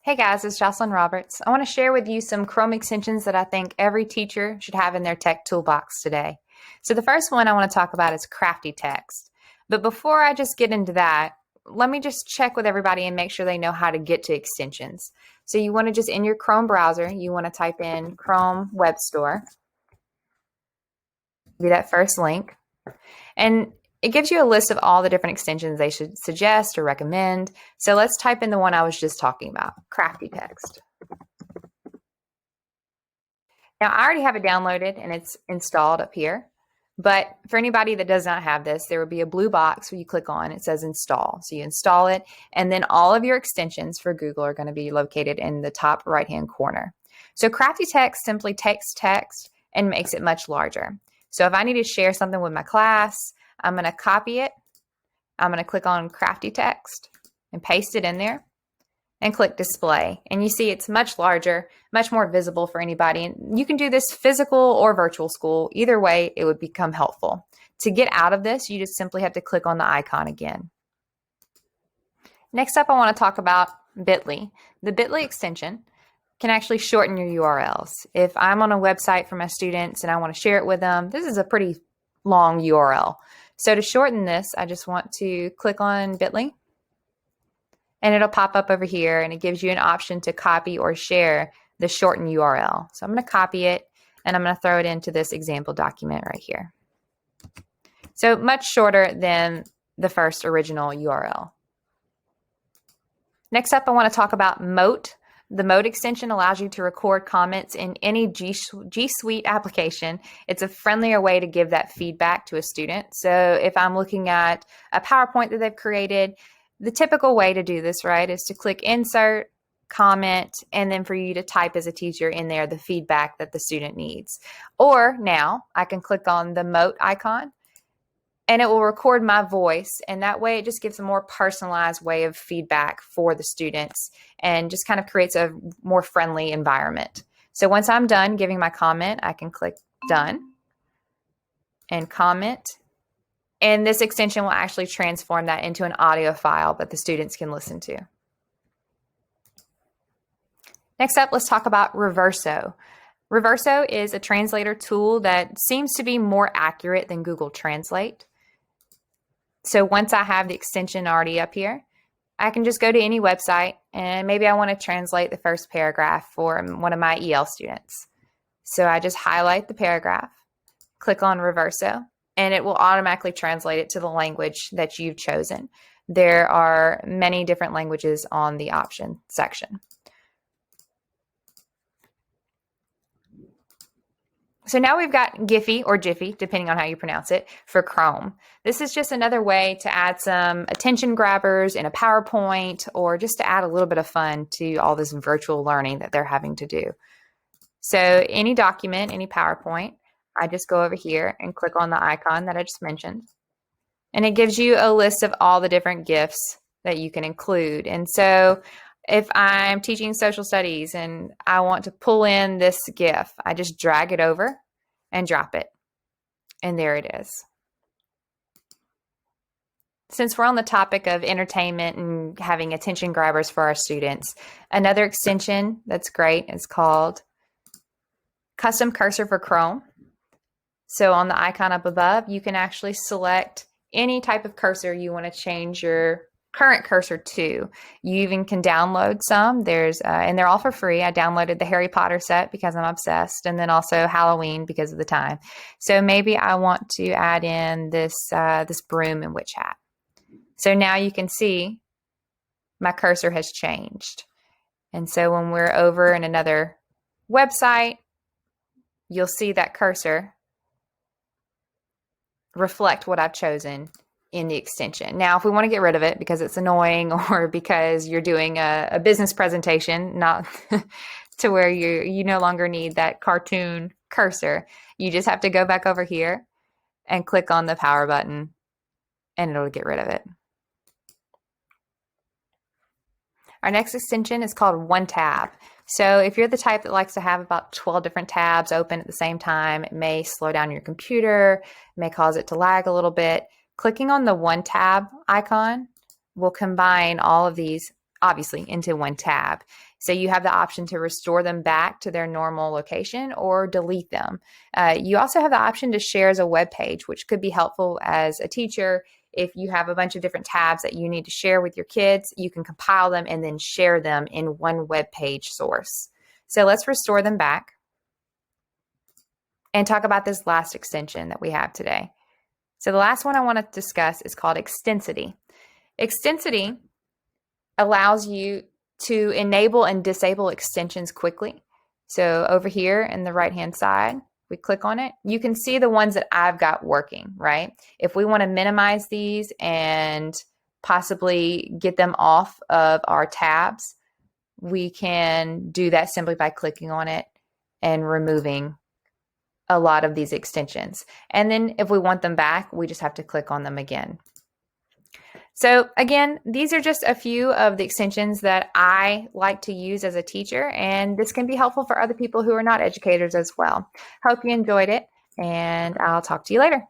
Hey guys, it's Jocelyn Roberts. I want to share with you some Chrome extensions that I think every teacher should have in their tech toolbox today. So the first one I want to talk about is crafty text. But before I just get into that, let me just check with everybody and make sure they know how to get to extensions. So you want to just, in your Chrome browser, you want to type in Chrome Web Store. Be that first link. And it gives you a list of all the different extensions they should suggest or recommend. So let's type in the one I was just talking about, crafty text. Now I already have it downloaded and it's installed up here. But for anybody that does not have this, there will be a blue box where you click on, it says install. So you install it, and then all of your extensions for Google are going to be located in the top right-hand corner. So crafty text simply takes text and makes it much larger. So if I need to share something with my class, I'm going to copy it. I'm going to click on crafty text and paste it in there and click display. And you see it's much larger, much more visible for anybody. And you can do this physical or virtual school. Either way, it would become helpful. To get out of this, you just simply have to click on the icon again. Next up, I want to talk about Bitly. The Bitly extension can actually shorten your URLs. If I'm on a website for my students and I want to share it with them, this is a pretty long URL. So to shorten this, I just want to click on Bitly and it'll pop up over here and it gives you an option to copy or share the shortened URL. So I'm going to copy it and I'm going to throw it into this example document right here. So much shorter than the first original URL. Next up, I want to talk about Mote. The Mote extension allows you to record comments in any G Suite application. It's a friendlier way to give that feedback to a student. So if I'm looking at a PowerPoint that they've created, the typical way to do this, right, is to click Insert, Comment, and then for you to type as a teacher in there the feedback that the student needs. Or now I can click on the Mote icon and it will record my voice, and that way it just gives a more personalized way of feedback for the students and just kind of creates a more friendly environment. So once I'm done giving my comment, I can click Done and Comment, and this extension will actually transform that into an audio file that the students can listen to. Next up, let's talk about Reverso. Reverso is a translator tool that seems to be more accurate than Google Translate. So once I have the extension already up here, I can just go to any website and maybe I want to translate the first paragraph for one of my EL students. So I just highlight the paragraph, click on Reverso, and it will automatically translate it to the language that you've chosen. There are many different languages on the option section. So now we've got Giphy or Jiffy, depending on how you pronounce it, for Chrome. This is just another way to add some attention grabbers in a PowerPoint or just to add a little bit of fun to all this virtual learning that they're having to do. So any document, any PowerPoint, I just go over here and click on the icon that I just mentioned. And it gives you a list of all the different GIFs that you can include. And so if I'm teaching social studies and I want to pull in this GIF, I just drag it over and drop it. And there it is. Since we're on the topic of entertainment and having attention grabbers for our students, another extension that's great is called Custom Cursor for Chrome. So on the icon up above, you can actually select any type of cursor you want to change your current cursor to. You even can download some. And they're all for free. I downloaded the Harry Potter set because I'm obsessed, and then also Halloween because of the time. So maybe I want to add in this broom and witch hat. So now you can see my cursor has changed. And so when we're over in another website, you'll see that cursor reflect what I've chosen in the extension. Now, if we want to get rid of it because it's annoying or because you're doing a business presentation, not to where you no longer need that cartoon cursor, you just have to go back over here and click on the power button and it'll get rid of it. Our next extension is called One Tab. So if you're the type that likes to have about 12 different tabs open at the same time, it may slow down your computer, it may cause it to lag a little bit. Clicking on the One Tab icon will combine all of these obviously into one tab. So you have the option to restore them back to their normal location or delete them. You also have the option to share as a web page, which could be helpful as a teacher. If you have a bunch of different tabs that you need to share with your kids, you can compile them and then share them in one web page source. So let's restore them back and talk about this last extension that we have today. So the last one I want to discuss is called Extensity. Extensity allows you to enable and disable extensions quickly. So over here in the right-hand side, we click on it, you can see the ones that I've got working, right? If we want to minimize these and possibly get them off of our tabs, we can do that simply by clicking on it and removing a lot of these extensions. And then if we want them back, we just have to click on them again. So again, these are just a few of the extensions that I like to use as a teacher, and this can be helpful for other people who are not educators as well. Hope you enjoyed it, and I'll talk to you later.